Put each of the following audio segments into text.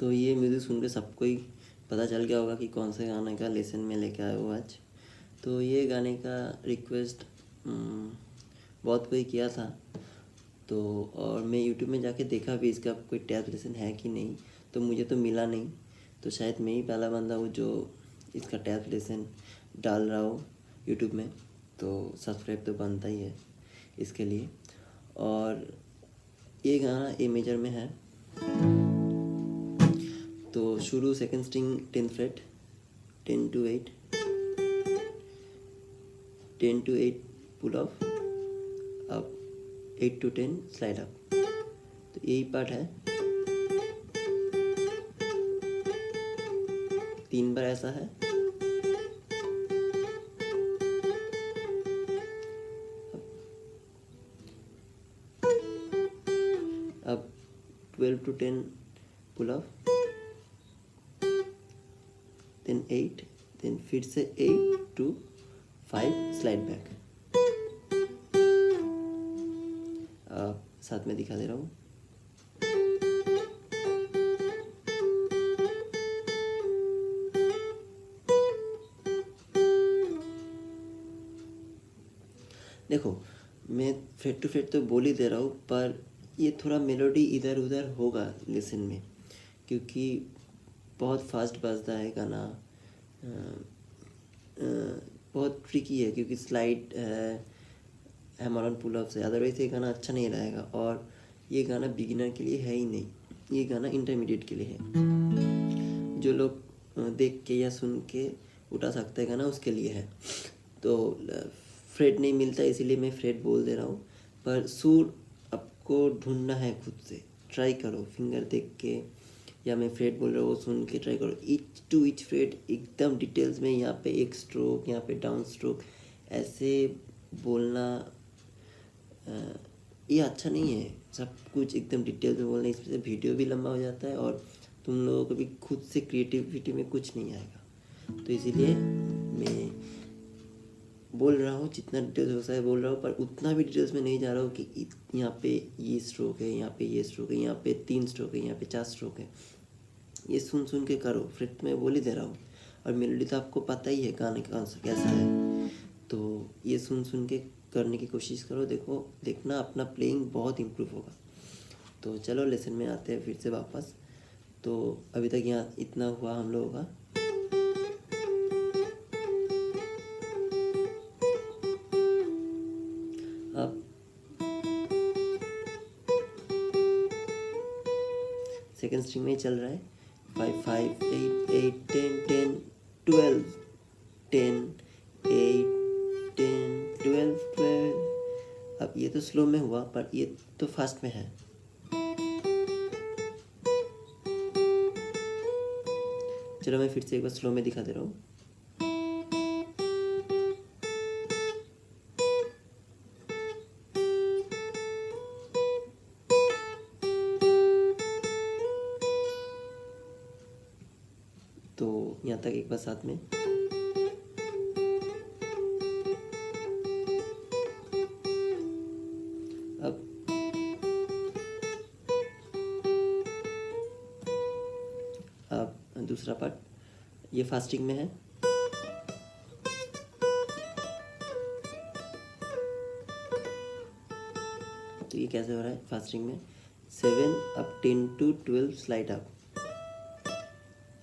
तो ये म्यूज़िक सुन के सबको ही पता चल गया होगा कि कौन से गाने का लेसन में लेके आया हूँ आज। तो ये गाने का रिक्वेस्ट बहुत कोई किया था, तो और मैं यूट्यूब में जाके देखा भी इसका कोई टैब लेसन है कि नहीं, तो मुझे तो मिला नहीं। तो शायद मैं ही पहला बंदा हूँ जो इसका टैब लेसन डाल रहा हूँ यूट्यूब में, तो सब्सक्राइब तो बनता ही है इसके लिए। और ये गाना ए मेजर में है, तो शुरू second string 10th fret, 10 to 8, 10 to 8 pull off, अब 8 to 10 स्लाइड अप। तो यही पार्ट है, 3 बार ऐसा है। अब 12 to 10 pull off, then 8, then फिर से 8 to 5 स्लाइड बैक। साथ में दिखा दे रहा हूँ। देखो, मैं फ्रेट टू फ्रेट तो बोल ही दे रहा हूँ, पर ये थोड़ा मेलोडी इधर उधर होगा लिसन में, क्योंकि बहुत फास्ट बजता है गाना। बहुत ट्रिकी है, क्योंकि slide hammer on pull off से, अदरवाइज ये गाना अच्छा नहीं रहेगा। और ये गाना बिगिनर के लिए है ही नहीं, ये गाना इंटरमीडिएट के लिए है। जो लोग देख के या सुन के उठा सकते हैं गाना, उसके लिए है। तो फ्रेट नहीं मिलता, इसीलिए मैं फ्रेट बोल दे रहा हूँ, पर सुर आपको ढूंढना है खुद से। ट्राई करो फिंगर देख के, या मैं फ्रेट बोल रहा हूँ सुन के ट्राई करो। ईच टू ईच फ्रेट एकदम डिटेल्स में, यहाँ पे एक स्ट्रोक, यहाँ पे डाउन स्ट्रोक, ऐसे बोलना ये अच्छा नहीं है। सब कुछ एकदम डिटेल में बोलना, इसमें से वीडियो भी लंबा हो जाता है और तुम लोगों को भी खुद से क्रिएटिविटी में कुछ नहीं आएगा। तो इसीलिए मैं बोल रहा हूँ, जितना डिटेल्स हो सकता है बोल रहा हूँ, पर उतना भी डिटेल्स में नहीं जा रहा हूँ कि यहाँ पे ये स्ट्रोक है, यहाँ पे ये स्ट्रोक है, यहाँ पे 3 स्ट्रोक है, यहाँ पे 4 स्ट्रोक है। ये सुन सुन के करो। फ्रेट में बोल ही दे रहा हूँ, और मेलोडी तो आपको पता ही है गाने का कैसा है, तो ये सुन सुन के करने की कोशिश करो। देखना अपना प्लेइंग बहुत इम्प्रूव होगा। तो चलो लेसन में आते हैं फिर से वापस। तो अभी तक यहाँ इतना हुआ हम लोगों का। अब सेकेंड स्ट्रिंग में ही चल रहा है, 5 5 8 8 10 10 12 10 8 10 12 12। अब ये तो स्लो में हुआ, पर ये तो फास्ट में है। चलो मैं फिर से एक बार स्लो में दिखा दे रहा हूँ। तो यहाँ तक एक बार साथ में। अब दूसरा पार्ट, ये फास्टिंग में है। तो ये कैसे हो रहा है फास्टिंग में, 7 अब 10 to 12 स्लाइड अप,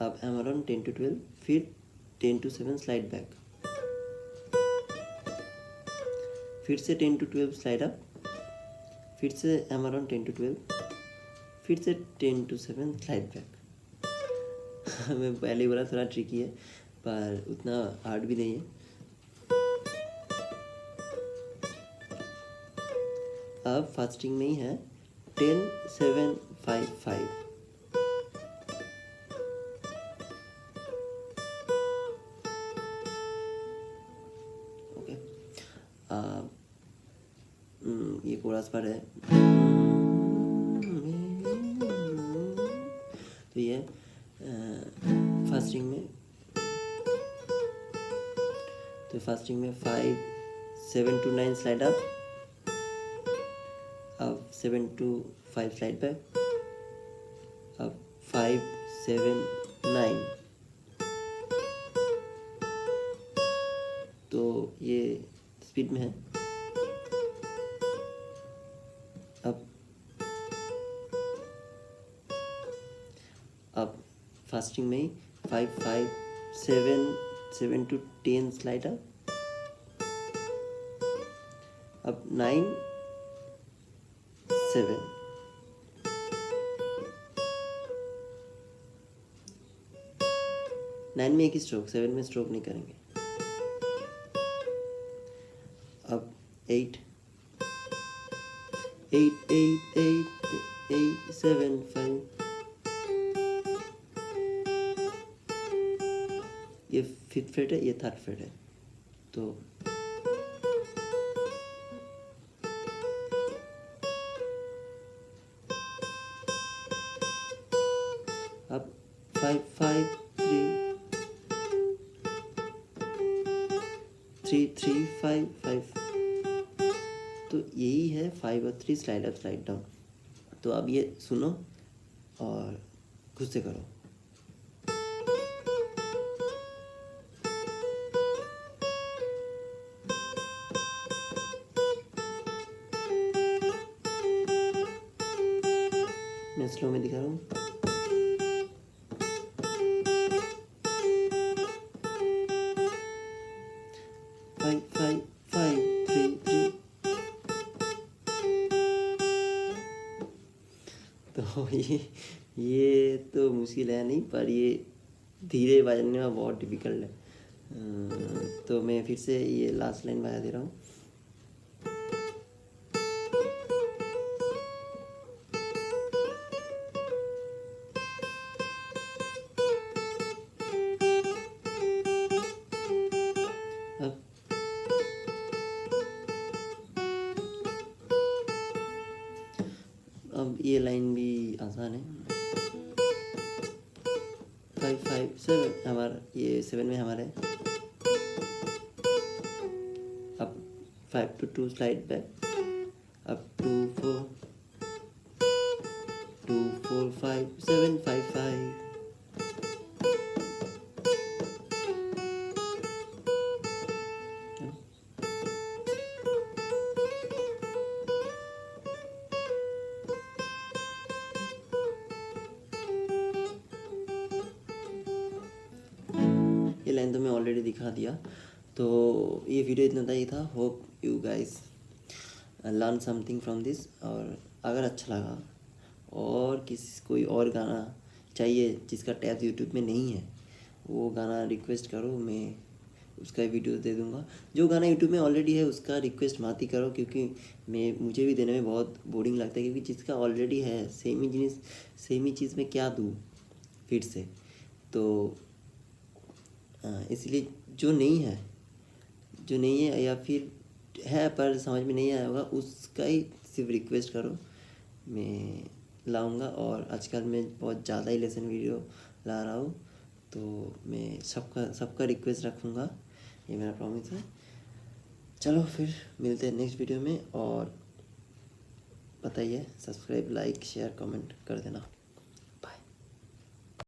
अब हैमर ऑन 10 to 12, फिर 10 to 7 स्लाइड बैक, फिर से 10 to 12 स्लाइड अप, फिर से हैमर ऑन 10 to 12, फिर से 10 to 7 स्लाइड बैक। मैं पहले ही बोला थोड़ा ट्रिकी है, पर उतना हार्ड भी नहीं है। अब फास्टिंग में ही है, 10 7 5 5। ओके, ये कोरस पर है। तो ये फास्टिंग में, तो फास्टिंग में 5 7 to 9 स्लाइड अप, अब 7 to 5 स्लाइड बैक, अब 5 7 9। तो ये स्पीड में है। अब फास्टिंग में ही 5 5 7 7 to 10 स्लाइड अप। अब 9 7। 9 में एक ही स्ट्रोक, 7 में स्ट्रोक नहीं करेंगे। अब 8 8 8 8 8 7 5। ये 5th फ्रेट है, ये 3rd फ्रेट है। तो अब 5 5 3 3 3 5 5। तो यही है 5 और 3 स्लाइड अप स्लाइड डाउन। तो अब ये सुनो और खुद से करो। मैं स्लो में दिखा रहा हूँ। 5 5 5 3 3। तो ये तो मुश्किल है नहीं, पर ये धीरे बजाने में बहुत डिफिकल्ट है। तो मैं फिर से ये लास्ट लाइन बजा दे रहा हूँ। अब ये लाइन भी आसान है। 5 5 7 हमारा, ये 7 में हमारे। अब 5 to 2 स्लाइड बैक। अब 2 4 2 4 5 7 5 5। ये लाइन तो मैं ऑलरेडी दिखा दिया। तो ये वीडियो इतना ही था। Hope you guys learn something from this. और अगर अच्छा लगा और किसी कोई और गाना चाहिए जिसका टैब यूट्यूब में नहीं है, वो गाना रिक्वेस्ट करो, मैं उसका वीडियो दे दूंगा। जो गाना यूट्यूब में ऑलरेडी है उसका रिक्वेस्ट मत ही करो, क्योंकि मुझे भी देने में बहुत बोरिंग लगता है, क्योंकि जिसका ऑलरेडी है सेम ही चीज़ में क्या दूँ फिर से। तो इसलिए जो नहीं है या फिर है पर समझ में नहीं आया होगा, उसका ही सिर्फ रिक्वेस्ट करो, मैं लाऊंगा। और आजकल मैं बहुत ज़्यादा ही लेसन वीडियो ला रहा हूँ, तो मैं सबका रिक्वेस्ट रखूँगा, ये मेरा प्रॉमिस है। चलो फिर मिलते हैं नेक्स्ट वीडियो में। और बताइए, सब्सक्राइब, लाइक, शेयर, कमेंट कर देना।